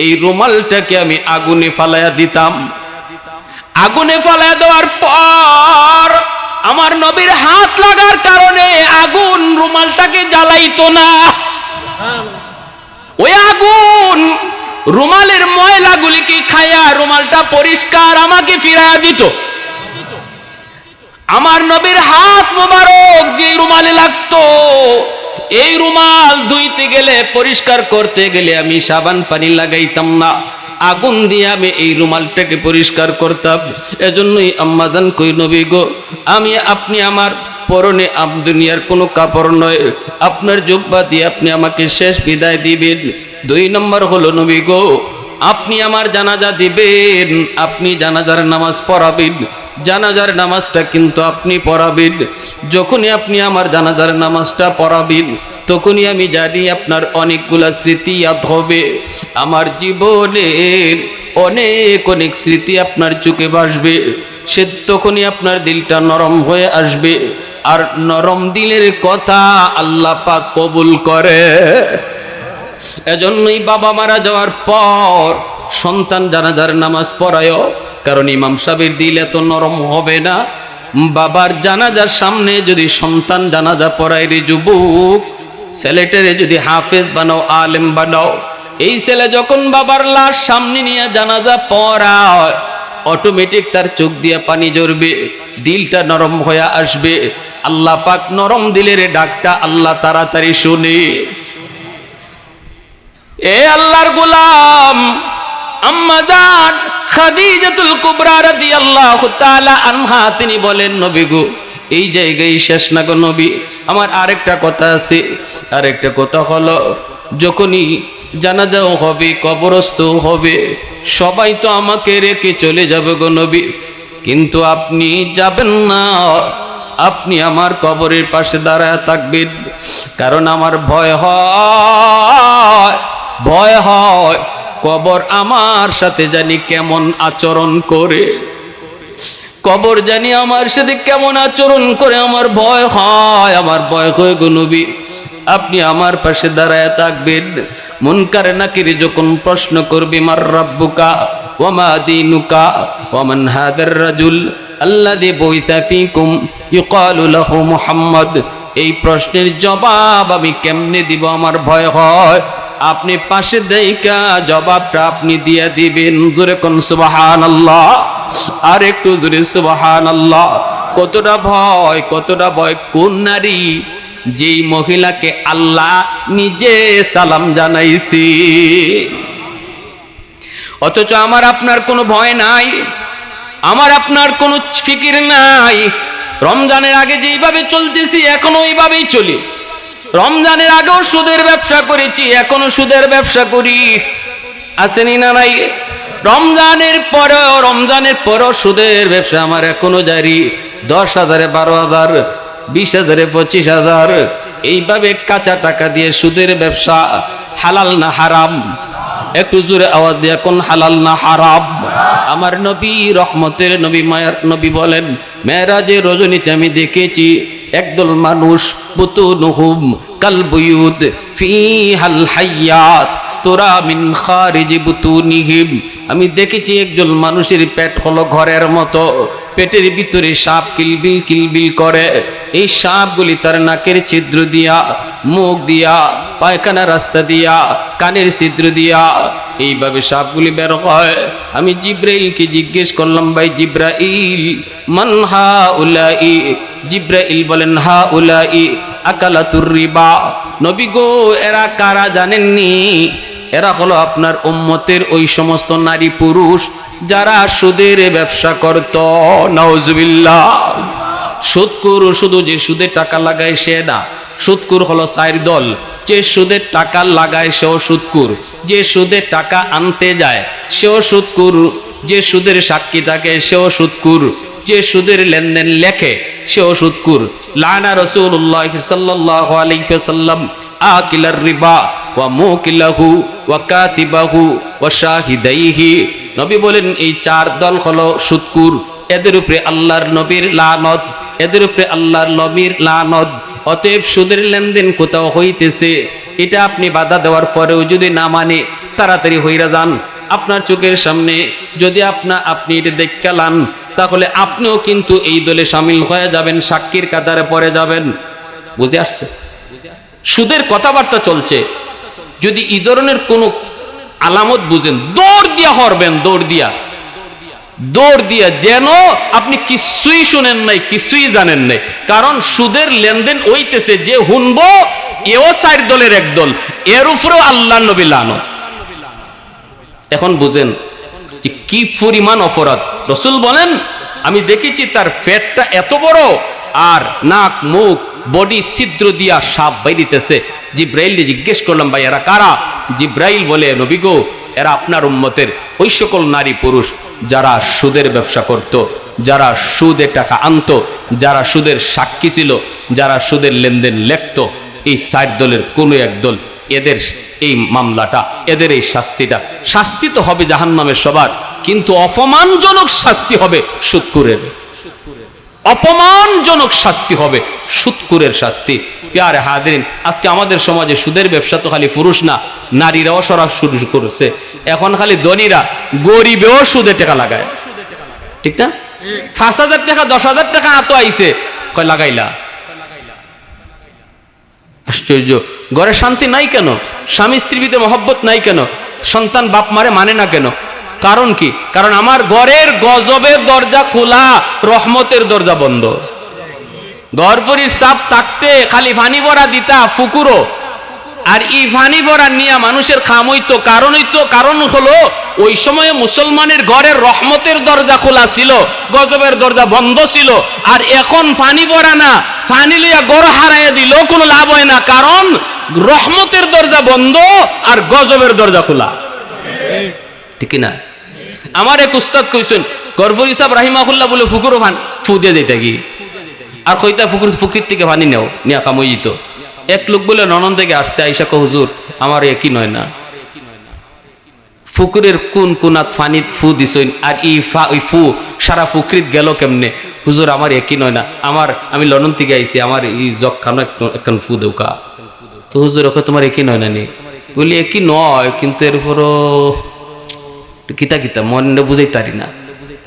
এই রুমালটাকে আমি আগুনে ফালাইয়া দিতাম। আগুনে ফালাইয়া দেওয়ার পর আমার নবীর হাত লাগার কারণে আগুন রুমালটাকে জ্বালাইতো না, ওই আগুন রুমালের ময়লাগুলিকে খায়া রুমালটা পরিষ্কার আমাকে ফিরাইয়া দিত। আমার নবীর হাত মোবারক যে রুমালে লাগতো, এই রুমাল ধুইতে গেলে, পরিষ্কার করতে গেলে আমি সাবান পানি লাগাইতাম না, আগুন দিয়ে আমি এই রুমালটাকে পরিষ্কার করতাম। এজন্যই আম্মা জান কই, নবী গো, আপনি আমার পরনে দুনিয়ার কোনো কাপড় নয়, আপনার জুব্বা দিয়ে আপনি আমাকে শেষ বিদায় দিবেন। 2 নম্বর হলো নবী গো, আপনি আমার জানাজা দিবেন, আপনি জানাজার নামাজ পড়াবেন, জানাজার নামাজটা কিন্তু আপনি পড়াবেন। যখনই আপনি আমার জানাজার নামাজটা পড়াবেন তখনই আমি জানি আপনার অনেকগুলা স্মৃতি ইয়াদ হবে, আমার জীবনের অনেক অনেক স্মৃতি আপনার চোখে ভাসবে, সে তখনই আপনার দিলটা নরম হয়ে আসবে, আর নরম দিলের কথা আল্লাহ পাক কবুল করে। এজন্যই বাবা মারা যাওয়ার পর সন্তান জানাজার নামাজ পড়ায়, কারণ ইমাম সাহেবের দিল এত নরম হবে না। বাবার জানাজার সামনে যদি সন্তান জানাজা পড়ায় রে যুবক, ছেলেটারে যদি হাফেজ বানাও, আলেম বানাও, এই ছেলে যখন বাবার লাশ সামনে নিয়ে জানাজা পড়ায় অটোমেটিক তার চোখ দিয়ে পানি ঝরবে, দিলটা নরম হয়ে আসবে। আল্লাহ পাক নরম দিলের ডাকটা আল্লাহ তাড়াতাড়ি শুনে। এ আল্লাহর গোলাম আম্মা জান খাদিজাতুল কুবরা রাদিয়াল্লাহু তাআলা আনহা তিনি বলেন, নবী গো, এই জায়গায় শেষ না গো নবী, আমার আরেকটা কথা আছে। আরেকটা কথা হলো, যখনই জানাজাও হবে, কবরস্থ হবে, সবাই তো আমাকে রেখে চলে যাবে গো নবী, কিন্তু আপনি যাবেন না। আপনি আমার কবরের পাশে দাঁড়ায় থাকবেন, কারণ আমার ভয় হয় কবর আমার সাথে জানি কেমন আচরণ করে, কবর জানি আমার সাথে কেমন আচরণ করে, আমার ভয় হয় গো নবী, আপনি আমার পাশে দাঁড়ায় থাকবেন। মুনকার নাকির যখন প্রশ্ন করবে মার রাব্বুকা ওয়া মা দীনুকা ওয়া মান হাদার রাজুল আল্লাযী বুইসা ফীকুম ইউকালু লাহু মুহাম্মদ, এই প্রশ্নের জবাব আমি কেমনে দিব, আমার ভয় হয়। আপনি পাশে দেইকা জবাবটা আপনি দিয়ে দিবেন। জোরে কোন সুবহানাল্লাহ, আর একটু জোরে সুবহানাল্লাহ। কতটা ভয় কোন নারী, যেই মহিলাকে আল্লাহ নিজে সালাম জানাইছি, অথচ আমার আপনার কোনো ভয় নাই, আমার আপনার কোনো ফিকির নাই। রমজানের আগে যেইভাবে চলতেছি এখনো ওইভাবেই চলি। রমজানের আগেও সুদের ব্যবসা করেছি, এখনো সুদের ব্যবসা করি, আসেনি না নাই? রমজানের পরেও সুদের ব্যবসা আমার এখনো জারি। 10,000, 12,000, 20,000, 25,000, এইভাবে কাঁচা টাকা দিয়ে সুদের ব্যবসা। হালাল না হারাম? একটু জোরে আওয়াজ দিয়ে কোন হালাল না হারাম? আমার নবী, রহমতের নবী, মায়ার নবী বলেন, মেরাজের রজনীতে আমি দেখেছি একদল মানুষ, বুতুনুহুম কালবুয়ুদ ফিহাল হাইয়াত তুরা মিন খারিজি বুতুনিহিম, আমি দেখেছি একজন মানুষের পেট হলো ঘরের মতো, পেটের ভিতরে সাপ কিলবিল কিলবিল করে। এই সাপগুলি তার নাকের ছিদ্র দিয়া, মুখ দিয়া, পায়খানা রাস্তা দিয়া, কানের ছিদ্র দিয়া এইভাবে সাপগুলি বের হয়। আমি জিব্রাইলকে জিজ্ঞেস করলাম, ভাই জিব্রাইল, মান হাউলাই? জিব্রাইল বলেন, হাউলাই আকালাতুর রিবা। নবী গো, এরা কারা জানেননি? এরা হলো আপনার উম্মতের ওই সমস্ত নারী পুরুষ যারা সুদের ব্যবসা করত। নাউজুবিল্লাহ। সুদকুর শুধু যে সুদে টাকা লাগায় সে না, সুদকুর হলো 4 দল। যে সুদের টাকা লাগায় সেও সুদকুর, যে সুদের টাকা আনতে যায় সেও সুদকুর, যে সুদের সাক্ষী থাকে সেও সুদকুর, যে সুদের লেনদেন লেখে সেও সুদকুর। লানা রাসূলুল্লাহ সাল্লাল্লাহু আলাইহি ওয়াসাল্লাম আকিলার রিবা ওয়া মুকিলাহু ওয়া কাতিবাহু ওয়া শাহিদাইহি। নবী বলেন, এই 4 দল হলো সুদকুর, এদের উপরে আল্লাহর নবীর লানত, এদের উপরে আল্লাহর নবীর লানত। অতএব সুদের লেনদেন কোথাও হইতেছে, এটা আপনি বাধা দেওয়ার পরেও যদি না মানে, তাড়াতাড়ি হইরা যান। আপনার চোখের সামনে যদি আপনি এটা দেখালান, তাহলে আপনিও কিন্তু এই দলে শামিল হয়ে যাবেন, সাক্ষীর কাতারে পড়ে যাবেন। বুঝে আসছে? সুদের কথাবার্তা চলছে, যদি এই ধরনের কোনো আলামত বুঝেন, দৌড় দিয়া হরবেন, দৌড় দিয়া, যেন আপনি কিছুই শুনেন নাই, কিছুই জানেন নাই। কারণ সুদের লেনদেন হইতেছে, যে হুনবো এও 4 দলের এক দল, এর উপরেও আল্লাহ নবী লানত। এখন বুঝেন যে কি পরিমাণ অপরাধ। রাসূল বলেন, আমি দেখেছি তার পেটটা এত বড়, আর নাক মুখ বডি ছিদ্র দিয়া সাপ বাইরিতেছে। জিব্রাইল জিজ্ঞেস করলাম, ভাই এরা কারা? জিব্রাইল বলে, নবী গো, এরা আপনার উম্মতের ওই সকল নারী পুরুষ যারা সুদের ব্যবসা করত, যারা সুদে টাকা আনত, যারা সুদের সাক্ষী ছিল, যারা সুদের লেনদেন লেখত। এই 4 দলের কোনো এক দল, এদের এই মামলাটা, এদের এই শাস্তি তো হবে জাহান্নামের সবার, কিন্তু অপমানজনক শাস্তি হবে সুদকুরের। অপমানজনক শাস্তি হবে সুদকুরের শাস্তি। প্যারে হাদিরিন, আজকে আমাদের সমাজে সুদের ব্যবসা তো খালি পুরুষ না, নারীরাও সরা শুরু করেছে। এখন খালি ধনীরা, গরিবেও সুদে টাকা লাগায়, ঠিক না? 5,000 টাকা 10,000 টাকা আত আইছে, কয় লাগাইলা। আশ্চর্য। ঘরে শান্তি নাই কেন? স্বামী স্ত্রীর ভিতরে মহব্বত নাই কেন? সন্তান বাপ মারে মানে না কেন? কারণ কি? কারণ আমার ঘরের গজবের দরজা খোলা, রহমতের দরজা বন্ধ। ঘরপুরির সাপ থাকতে খালি ফানি ভরা দিতা ফুকুরো, আর এই ফানি ভরা নিয়া মানুষের খাম হইতো। কারণ হলো ওই সময়ে মুসলমানের ঘরের রহমতের দরজা খোলা ছিল, গজবের দরজা বন্ধ ছিল। আর এখন ফানি ভরা না, ফানি লইয়া গড় হারাইয়া দিল, কোনো লাভ হয় না। কারণ রহমতের দরজা বন্ধ আর গজবের দরজা খোলা, ঠিক না? আমার এক উস্তাদ কইছেন গরফুরি সাহেব রাহিমাহুল্লাহ বলে ফুকুরও ফু দিয়ে দিতে কি আর কইতা ফুকির থেকে পানি নেও নিয়া কামই যেত। এক লোক বলে ননন থেকে আসছে, আইসা কো হুজুর আমার একই নয় না, ফুকুরের কোন কোনাত ফানিত ফু দিছেন আর ওই ফু সারা ফুকরিত গেল কেমনে? হুজুর আমার একই নয় না, আমি লন্ডন থেকে আইছি, আমার এই জগ খানো একখান ফু দেউকা। তো হুজুর ওকে তোমার একই নয় না নি? বলি একই নয়, কিন্তু এরপরও কিতা কিতা মনে বুঝাই তারি না,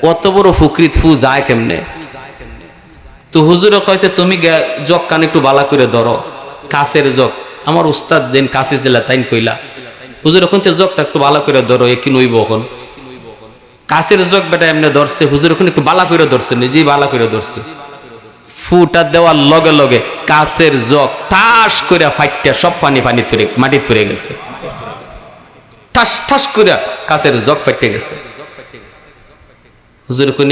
অত বড় ফুকরিত ফু যায় কেমনে? তো হুজুরে কয়তে তুমি জগ কান একটু বালা করে ধরো, কাছের জগ। আমার উস্তাদ দিন কাছে ছিল তাই কইলা হুজুর এখন তো জগটা একটু বালা করে ধরো, একই নইব এখন কাছের জগ বেটা এমনি ধরছে, হুজুর এখন একটু বালা করে ধরছে, নিজেই বালা করে ধরছে। ফুটা দেওয়ার লগে লগে কাছের জগ ঠাস করে ফাইটটা সব পানি মাটি ফিরে গেছে, ঠাস ঠাস করে কাছের জগ ফাইটে গেছে। হুজুর কোন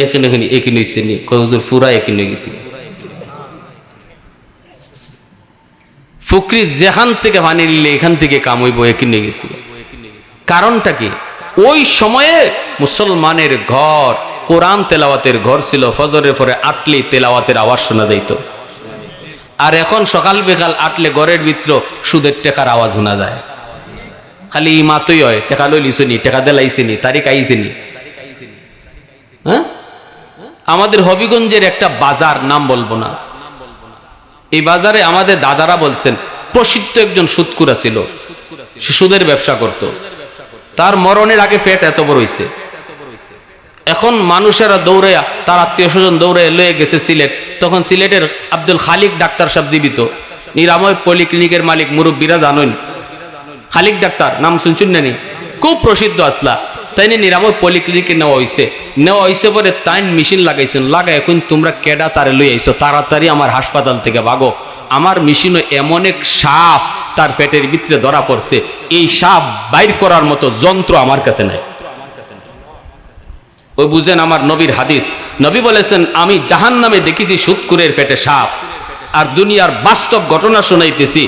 একই নইছে নি? হুজুর পুরা একই নই গেছি। ফুকরি যেখান থেকে পানি নিলে এখান থেকে কাম হইব, একই নিয়ে গেছি। কারণটা কি? ওই সময়ে মুসলমানের ঘর কোরআন তেলাওয়াতের ঘর ছিল, ফজরের পরে আটলি তেলাওয়াতের আওয়াজ শোনা যাইত। আর এখন সকাল বিকাল আটলে ঘরের ভিতর সুদের টেকার আওয়াজ শোনা যায়। খালি মাতই হয়, টেকা লইলিসনি, টেকা দেলাইছিনি, তারিখ আইসিনি। হ্যাঁ, আমাদের হবিগঞ্জের একটা বাজার, নাম বলবো না, এই বাজারে আমাদের দাদারা বলছেন প্রসিদ্ধ একজন সুদকুরা ছিল, সে সুদের ব্যবসা করত। তার মরণের আগে পেট এত বড় হইছে, এখন মানুষেরা দৌড়াইয়া, তার আত্মীয় স্বজন দৌড়ে লয়ে গেছে সিলেট। তখন সিলেটের আব্দুল খালিক ডাক্তার সাহেব জীবিত, নিরাময় পলিক্লিনিকের মালিক, মুরব্বীরা জানেন খালিক ডাক্তার নাম শুনছেন নানি? খুব প্রসিদ্ধ আসলা। তাই নিরাময় পলিক্লিনিকে নেওয়া হয়েছে পরে তাই মেশিন লাগাইছেন, লাগাই এখন তোমরা কেডা তারে লই আইছো, তাড়াতাড়ি আমার হাসপাতাল থেকে ভাগো, আমার মেশিনও এমন এক সাপ তার পেটের ভিতরে ধরা পড়ছে, এই সাপ বাইর করার মতো যন্ত্র আমার কাছে নাই। ওই বুঝেন আমার নবীর হাদিস, নবী বলেছেন আমি জাহান্নামে দেখেছি সুদকুরের পেটে সাপ, আর দুনিয়ার বাস্তব ঘটনা শোনাইতেছি,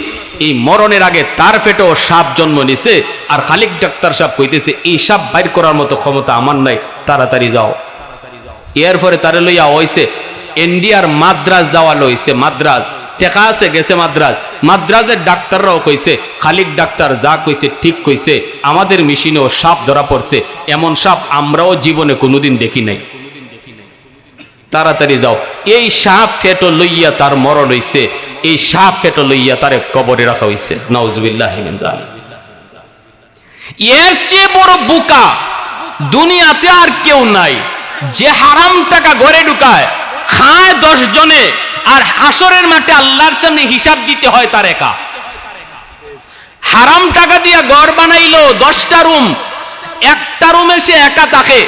এই মরণের আগে তার পেটেও সাপ জন্ম নিছে। আর খালিক ডাক্তার সাহেব কইতেছে এই সাপ বাইর করার মতো ক্ষমতা আমার নাই, তাড়াতাড়ি যাও। এরপরে তারে লইয়া হইছে ইন্ডিয়ার মাদ্রাজ যাওয়া লইছে, মাদ্রাজ টেকা আছে গেছে মাদ্রাজের ডাক্তাররাও কইছে খালিক ডাক্তার যা কইছে ঠিক কইছে, আমাদের মেশিনেও সাপ ধরা পড়ছে, এমন সাপ আমরাও জীবনে কোনোদিন দেখি নাই, তাড়াতাড়ি যাও। এই সাপ ফেটো লইয়া তার মরণ হইছে, এই সাপ ফেটো লইয়া তারে কবরে রাখা হইছে। নাউজুবিল্লাহি মিন যালিক। এর চেয়ে বড় বোকা দুনিয়াতে আর কেউ নাই, যে হারাম টাকা ঘরে ঢুকায়, খায় 10 জনে, আর হাসরের মাঠে আল্লাহর সামনে হিসাব দিতে হয় তার একা। হারাম টাকা দিয়া ঘর বানাইলো 10টা রুম, একটা রুমে সে একা থাকে,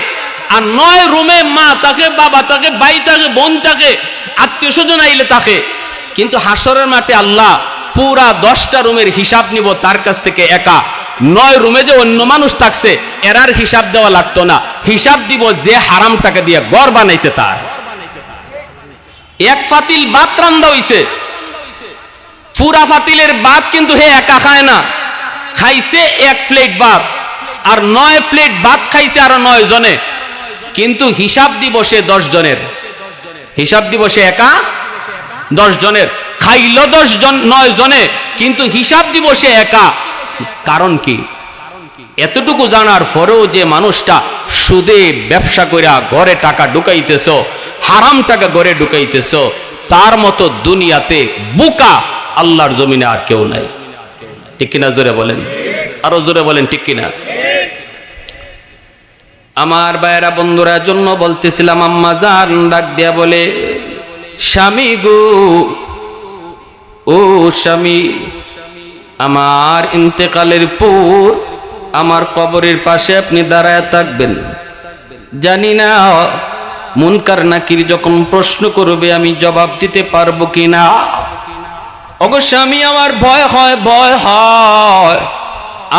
আর 9 রুমে মা থাকে, বাবা থাকে, ভাই থাকে, বোন থাকে, আত্মীয় স্বজন আইলে থাকে। কিন্তু হাসরের মাঠে আল্লাহ পুরা 10টা রুমের হিসাব নিব তার কাছ থেকে একা। 9 রুমে যে অন্য মানুষ থাকছে এরার হিসাব দেওয়া লাগতো না, হিসাব দিব যে হারাম টাকা দিয়ে ঘর বানাইছে তার। এক ফাতিল ভাত রান্দা হইছে, পুরা ফাতিলের ভাত কিন্তু হে একা খায় না, খাইছে 1 প্লেট ভাত, আর 9 প্লেট ভাত খাইছে আরো 9 জনে, কিন্তু হিসাব দিব সে 10 জনের, হিসাব দিব সে একা 10 জনের, খাইল 9 জনে, কিন্তু হিসাব দিব সে একা। কারণ কি? এতটুকু জানার পরেও যে মানুষটা সুদে ব্যবসা কইরা ঘরে টাকা ঢুকাইতেছ, হারাম টাকা ঘরে ঢুকাইতেছ, তার মতো দুনিয়াতে বোকা আল্লাহর জমিনে আর কেউ নাই। ঠিক কিনা? জোরে বলেন, আরো জোরে বলেন, ঠিক কিনা? আমার ভাইয়েরা বন্ধুরা জন্য বলতেছিলাম, আম্মা জান ডাক দিয়া বলে, স্বামী গো, ও স্বামী, আমার ইন্তেকালের পর আমার কবরের পাশে আপনি দাঁড়ায় থাকবেন, জানি না মুনকার নাকির যখন প্রশ্ন করবে আমি জবাব দিতে পারবো কিনা। ওগো স্বামী, আমার ভয় হয়,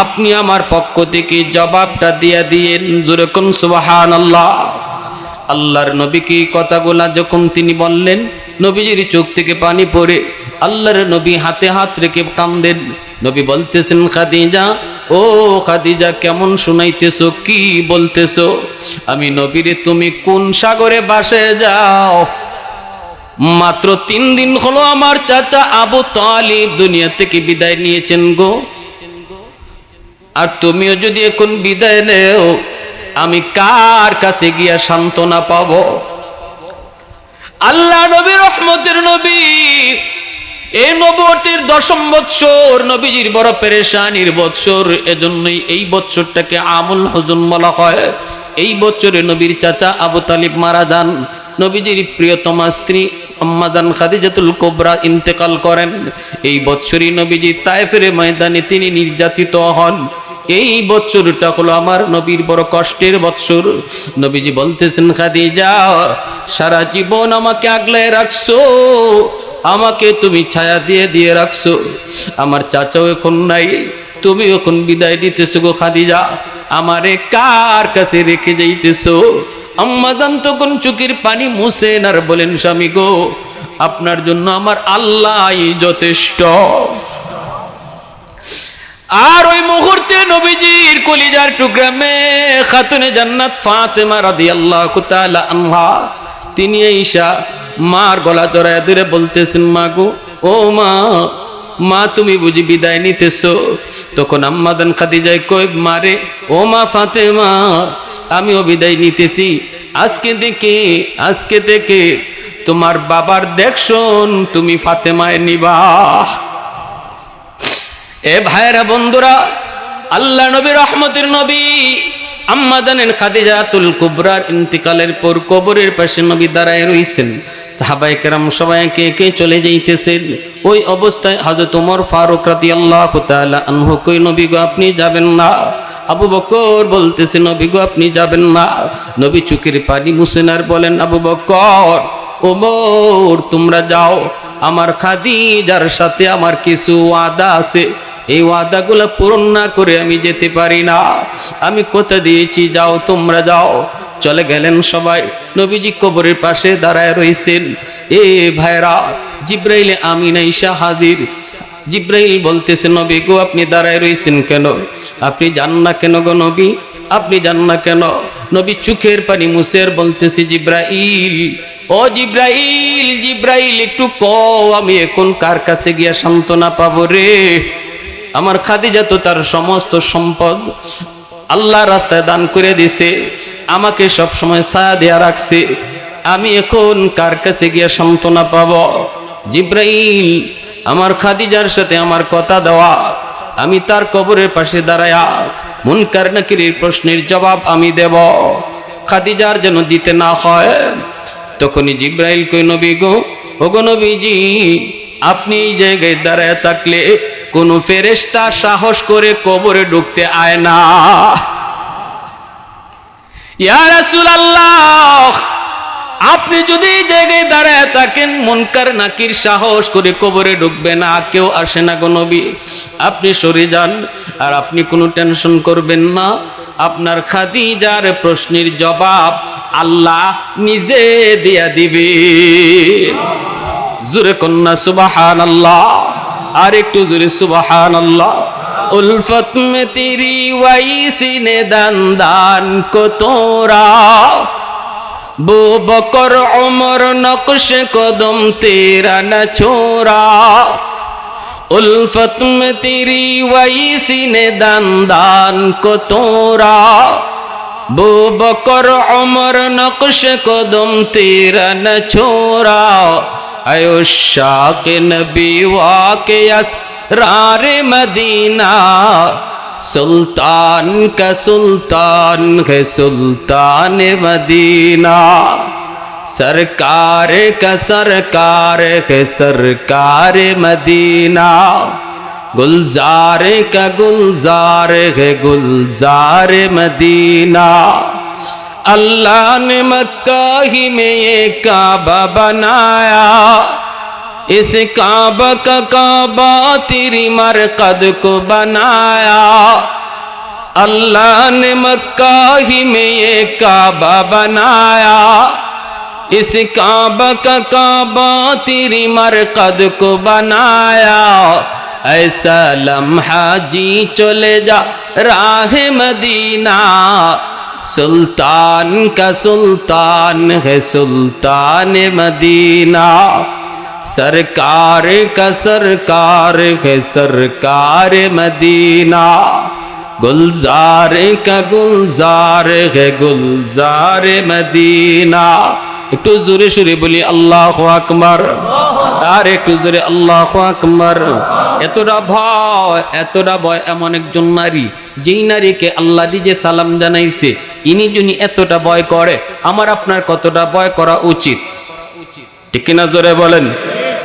আপনি আমার পক্ষ থেকে জবাবটা দিয়ে দিয়েন। জোরে কোন সুবহানাল্লাহ। আল্লাহর নবী কি কথাগুলা যখন তিনি বললেন, নবীজির চোখ থেকে পানি পড়ে আল্লাহর নবী হাতে হাত রেখে কান্দেন। নবী বলতেছেন, খাদিজা, ও খাদিজা, কেমন শুনাইতেছো, কি বলতেছো? আমি নবীরে, তুমি কোন সাগরে বাসে যাও? মাত্র 3 দিন হলো আমার চাচা আবু তালিব দুনিয়া থেকে বিদায় নিয়েছেন গো, আর তুমিও যদি এখন বিদায় নেও, আমি কার কাছে গিয়া সান্ত্বনা পাবো? আল্লাহ নবী, রহমতের নবী, এই নবুয়তের 10ম বৎসর, নবীজির বড় পেরেশানির বৎসর। এজন্যই এই বৎসরটাকে আমুল হুজুন বলা হয়। এই বছরে নবীর চাচা আবু তালিব মারা যান। নবীজির প্রিয়তমা স্ত্রী আম্মাজান খাদিজাতুল কুবরা ইন্তেকাল করেন। এই বৎসরই নবীজি তায়েফের ময়দানে তিনি নির্যাতিত হন। এই বৎসরটা হলো আমার নবীর বড় কষ্টের বৎসর। নবীজি বলতেছেন, খাদিজা, সারা জীবন আমাকে আগলায় রাখছো, আমাকে তুমি ছায়া দিয়ে দিয়ে রাখছো। আমার চাচাও এখন নাই, তুমি এখন বিদায় দিতেছো গো খাদিজা, আমারে কার কাছে রেখে যাইতেছো? আম্মাজান তখন চোখের পানি মুছেন আর বলেন, স্বামী গো, আপনার জন্য আমার আল্লাহই যথেষ্ট। আর ওই মুহূর্তে নবীজির কলিজার টুকরা মেয়ে খাতুনে জান্নাত ফাতেমা রাদিয়াল্লাহু তাআলা আনহা, তিনি ঈশা মার গলা জড়ায় ধরে বলতেছেন, মা গো, ও মা, মা তুমি বুঝি বিদায় নিতেছো? তখন আম্মাজান খাদিজা কই, মারে, ও মা ফাতেমা, আমিও বিদায় নিতেছি। আজকে থেকে তোমার বাবার দেখশন তুমি ফাতেমায় নিবা। এ ভাইরা বন্ধুরা, আল্লাহ নবী, রহমতের নবী আম্মাজানের খাদিজাতুল কুবরার ইন্তিকালের পর কবরের পাশে নবী দাঁড়ায় রইছেন। সাহাবায়ে কেরাম সবাই একে একে চলে যাইতেছেন। ওই অবস্থায় হযরত ওমর ফারুক রাদিয়াল্লাহু তাআলা আনহু কই, নবী গো, আপনি যাবেন না? আবু বকর বলতেছে, নবী গো, আপনি যাবেন না? নবী চোখের পানি মুছেন আর বলেন, আবু বকর, ওমর, তোমরা যাও, আমার খাদিজার সাথে আমার কিছু ওয়াদা আছে, এই ওয়াদাগুলো পূরণ না করে আমি যেতে পারি না। আমি কথা দিয়েছি, যাও, তোমরা যাও। চলে গেলেন সবাই। নবীজি কবরের পাশে দাঁড়ায় রইছেন। এ ভাইরা, জিব্রাইল আমিন আয়েশা হাজির। জিব্রাইল বলতেছে, নবী গো, আপনি দাঁড়ায় রইছেন কেন? আপনি যান না কেন গো নবী? আপনি যান না কেন? নবী চোখের পানি মুছে বলতেছে, জিব্রাইল, ও জিব্রাইল, জিব্রাইল, একটু কও, আমি এখন কার কাছে গিয়া সান্ত্বনা পাবো রে? আমার খাদিজা তো তার সমস্ত সম্পদ আল্লাহ রাস্তায় দান করে দিছে, আমাকে সব সময় ছায়া দেয়া রাখছে, আমি এখন কার কাছে গিয়া সান্ত্বনা পাব? জিব্রাইল, আমার খাদিজার সাথে আমার কথা দেওয়া, আমি তার কবরের পাশে দাঁড়ায়া মুনকার নাকিরের প্রশ্নের জবাব আমি দেব, খাদিজার যেন দিতে না হয়। তখনই জিব্রাইল কই, নবী গো, ওগো নবীজি, আপনি এই জায়গায় দাঁড়ায় থাকলে কোন ফেরেশতা সাহস করে কবরে ঢুকতে আয় না। ইয়া রাসূলুল্লাহ, আপনি যদি এই জায়গায় দাঁড়ায় থাকেন, মুনকার নাকির সাহস করে কবরে ঢুকবে না, কেউ আসে না গো নবী, আপনি সরে যান। আর আপনি কোনো টেনশন করবেন না, আপনার খাদিজার প্রশ্নের জবাব আল্লাহ নিজে দিয়া দিবে। জোরে কন্যা সুবহানাল্লাহ, আর একটু জোরে সুবহানাল্লাহ। উলফত মে তেরি ওয়াইসি নে দান দান কো তোরা, বু বকর উমর নকশ কদম তেরা না ছোরা। উলফত মে তেরি ওয়াইসি নে দান দান কো তোরা, বু বকর উমর নকশ কদম তেরা না ছোরা। আয়ুশাক নবী ওয়াকে আসরার মদিনা, সুলতান কা সুলতান है सुल्तान मदीना, सरकार का सरकार है सरकार मदीना, गुलजार का गुलजार है गुलजार मदीना। अल्लाह ने मक्का ही में ये काबा बनाया, इस काबा का काबा तेरी मरकद को बनाया। अल्लाह ने मक्का ही में ये काबा बनाया, इस काबा का काबा तेरी मरकद को बनाया। ऐसा लम्हा जी चले जा राह मदीना सुल्तान का सुल्तान है सुल्तान मदीना सरकार का सरकार है सरकार मदीना गुलजार का गुलजार है गुलजार मदीना একটু জোরে সুরে বলি আল্লাহু আকবার আর একটু জোরে আল্লাহু আকবার এতটা ভয় এমন একজন নারী যেই নারীকে আল্লাহ নিজে সালাম জানাইছে ইনি যিনি এতটা ভয় করে আমার আপনার কতটা ভয় করা উচিত ঠিক কিনা জোরে বলেন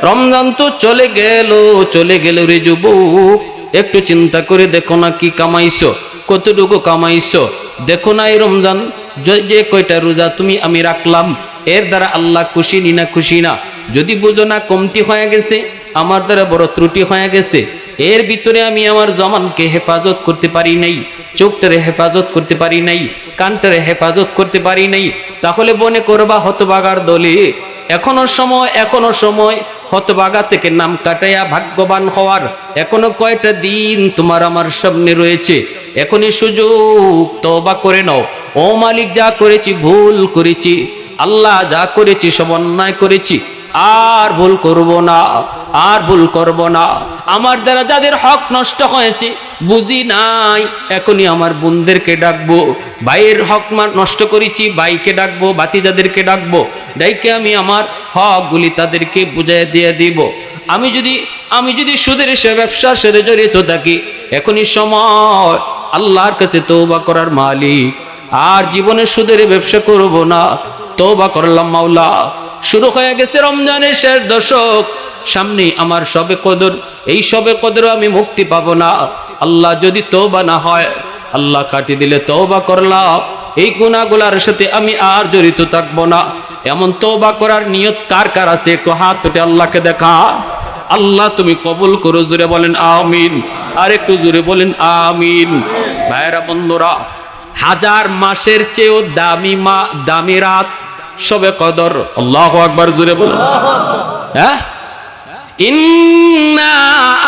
রমজান তো চলে গেল রে যুবক একটু চিন্তা করে দেখো না কি কামাইছো কতটুকু কামাইছো দেখো না এই রমজান যে কয়টা রোজা তুমি আমি রাখলাম এর দ্বারা আল্লাহ খুশি না খুশি না যদি বুঝো না কমতি হয়ে গেছে আমার দ্বারা বড় ত্রুটি হয়ে গেছে এর ভিতরে আমি আমার জমানকে হেফাজত করতে পারি নাই চোখটারে হেফাজত করতে পারি নাই কানটারে হেফাজত করতে পারি নাই তাহলে মনে করবা হতভাগার দলে এখনো সময় হতভাগা থেকে নাম কাটাইয়া ভাগ্যবান হওয়ার এখনো কয়টা দিন তোমার আমার সামনে রয়েছে এখনই সুযোগ তওবা করে নাও ও মালিক যা করেছি ভুল করেছি আল্লাহ যা করেছি সব অন্যায় করেছি আর ভুল করব না আমার দ্বারা যাদের হক নষ্ট হয়েছে বুঝি নাই এখনই আমার বোনদেরকে ডাকবো ভাইয়ের হক নষ্ট করেছি ভাইকে ডাকবো ভাতিজাদেরকে ডাকবো ডাইকে আমি আমার হকগুলি তাদেরকে বুঝিয়ে দিয়ে দিব আমি যদি সুদের সে ব্যবসার সাথে জড়িত থাকি এখনই সময় আল্লাহর কাছে তওবা করার মালিক আর জীবনে সুদের ব্যবসা করব না তওবা করলাম মাওলা শুরু হয়ে গেছে রমজানের শেষ দশক সামনে আমার শবে কদর এই শবে কদর আমি মুক্তি পাবো না আল্লাহ যদি তওবা না হয় আল্লাহ কাটি দিলে তওবা করলাম এই গুনাহগুলোর সাথে আমি আর জড়িত থাকবো না এমন তওবা করার নিয়ত কার কার আছে একটু হাত উঠে আল্লাহকে দেখা আল্লাহ তুমি কবুল করো জোরে বলেন আমিন আর একটু জোরে বলেন আমিন ভাইরা বন্ধুরা হাজার মাসের চেয়েও দামি রাত শবে কদর আল্লাহু আকবার জোরে বলেন হ্যাঁ ইন্না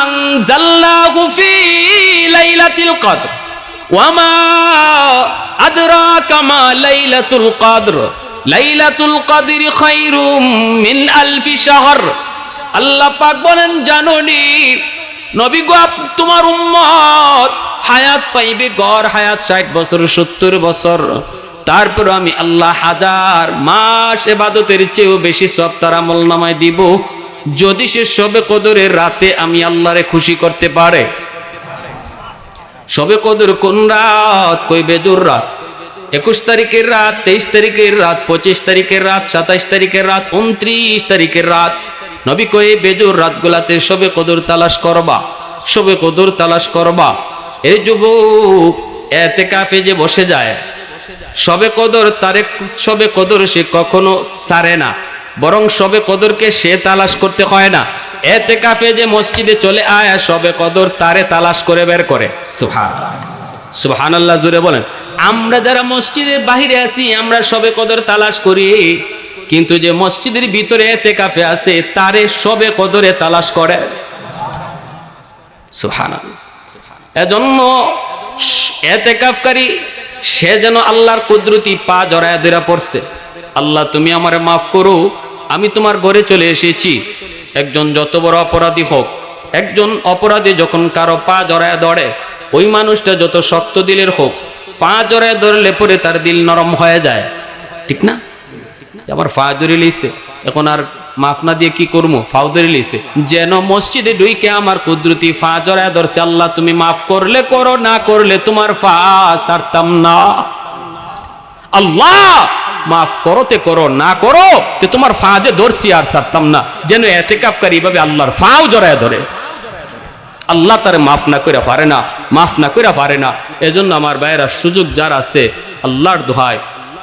আনজালনাহু ফি লাইলাতিল কদর ওয়া মা আদরাকা মা লাইলাতুল কদর লাইলাতুল কদরি খায়রুম মিন আলফি শাহর আল্লাহ পাক বলেন জানোনি নবী গো তোমার উম্মত হায়াত পাইবে গড় হায়াত 60 বছর 70 বছর তারপর আমি আল্লাহ হাজার মাস ইবাদতের চেয়েও বেশি সওয়াব তার আমলনামায় দিব যদি সে শবে কদরের রাতে আমি আল্লাহরে খুশি করতে পারে শবে কদর কোন রাত কই বেজুর রাত 21 তারিখের রাত 23 তারিখের রাত 25 তারিখের রাত 27 তারিখের রাত 29 তারিখের রাত নবী কই বেজুর রাতগুলাতে শবে কদর তালাশ করবা এই যুবক ইতিকাফে যে বসে যায় শবে কদর সে কখনো ছাড়ে না বরং শবে কদরকে সে তালাশ করতে হয় না ইতিকাফে যে মসজিদে চলে আয় শবে কদর তারে তালাশ করে বের করে সুবহানাল্লাহ জোরে বলেন আমরা যারা মসজিদের বাহিরে আছি আমরা শবে কদর তালাশ করি কিন্তু যে মসজিদের ভিতরে ইতিকাফে আছে তারে শবে কদরে তালাশ করে সুবহানাল্লাহ এজন্য ইতিকাফকারী সে যেন আল্লাহর কুদরতি পা জড়ায় ধরে পড়ছে আল্লাহ তুমি আমারে মাফ করো আমি তোমার ঘরে চলে এসেছি একজন যত বড় অপরাধী হোক একজন অপরাধী যখন কারো পা জড়ায় ধরে ওই মানুষটা যত শক্ত দিলের হোক পা জড়ায় ধরলে পরে তার দিল নরম হয়ে যায় ঠিক না আমার পা ধরে লইছে এখন আর মাফ না দিয়ে কি করবো ফাও ধরে লইছে যেন মসজিদে ঢুইকে আমার কুদরতি পা জড়ায় ধরছে আল্লাহ তুমি মাফ করলে করো না করলে তোমার পা ছাড়তাম না আল্লাহ মাফ করতে করো না করো যে তোমার পা যে ধরছি আর ছাড়তাম না যেন ইতিকাফকারী এইভাবে আল্লাহর পাও জড়ায় ধরে আল্লাহ তারে মাফ না করে পারে না এজন্য আমার ভাইয়েরা সুযোগ যার আছে আল্লাহর দোহাই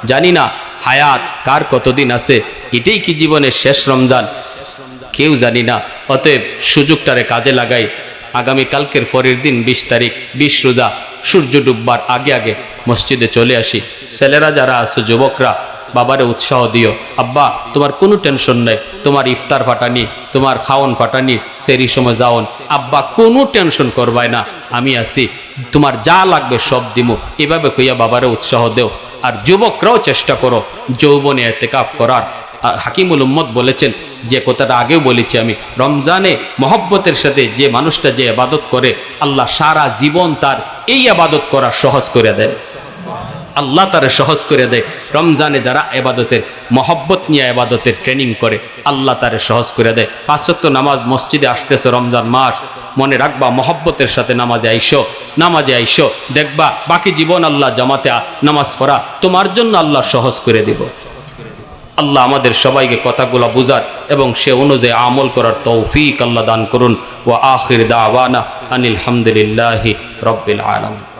জানি না হায়াত কার কতদিন আছে এটাই কি জীবনের শেষ রমজান কেউ জানি না অতএব সুযোগটারে কাজে লাগাই আগামী কালকের পরের দিন 20 তারিখ 20 রোজা সূর্য ডুববার আগে আগে মসজিদে চলে আসি ছেলেরা যারা আছে যুবকরা বাবারে উৎসাহ দিও, আব্বা তোমার কোনো টেনশন নেই, তোমার ইফতার ফাটানি, তোমার খাওন ফাটানি, সেরি সময় যাওন, আব্বা কোনো টেনশন করবাই না, আমি আছি, তোমার যা লাগবে সব দিমু। এভাবে কইয়া বাবারে উৎসাহ দেও। আর যুবকরাও চেষ্টা করো যৌবনে এতেকাফ করার। হাকিমুল উম্মত বলেছেন, যে কথাটা আগেও বলেছি আমি, রমজানে মহব্বতের সাথে যে মানুষটা যে ইবাদত করে, আল্লাহ সারা জীবন তার এই ইবাদত করা সহজ করে দেয়। আল্লাহ তারা সহজ করে দেয়। রমজানে যারা এবাদতের মহব্বত নিয়ে এবাদতের ট্রেনিং করে, আল্লাহ তারে সহজ করে দেয়। 5 ওয়াক্ত নামাজ মসজিদে আসতেছে রমজান মাস, মনে রাখবা মহব্বতের সাথে নামাজে আইসো, দেখবা বাকি জীবন আল্লাহ জামাতে নামাজ পড়া তোমার জন্য আল্লাহ সহজ করে দিব। আল্লাহ আমাদের সবাইকে কথাগুলো বুঝার এবং সে অনুযায়ী আমল করার তৌফিক আল্লাহ দান করুন। ওয়া আখির দাওয়ানা আনিল হামদুলিল্লাহি রাব্বিল আলামিন।